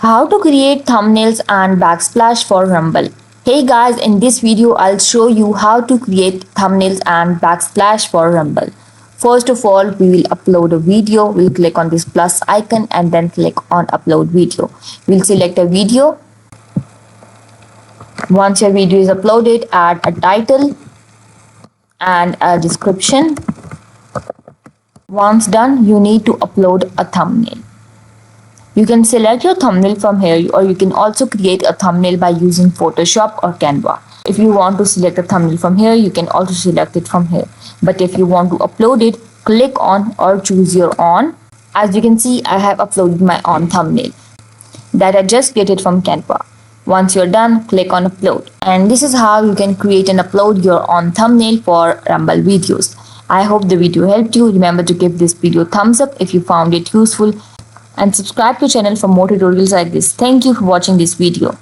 How to create thumbnails and backsplash for Rumble. Hey guys, in this video I'll show you how to create thumbnails and backsplash for Rumble. First of all, we will upload a video. We'll click on this plus icon and then click on upload video. We'll select a video. Once your video is uploaded, add a title and a description. Once done, you need to upload a thumbnail. You can select your thumbnail from here, or you can also create a thumbnail by using Photoshop or Canva. If you want to select a thumbnail from here, you can also select it from here. But if you want to upload it, click on or choose your own. As you can see, I have uploaded my own thumbnail that I just created from Canva. Once you're done, click on upload. And this is how you can create and upload your own thumbnail for Rumble videos. I hope the video helped you. Remember to give this video a thumbs up if you found it useful, and subscribe to the channel for more tutorials like this. Thank you for watching this video.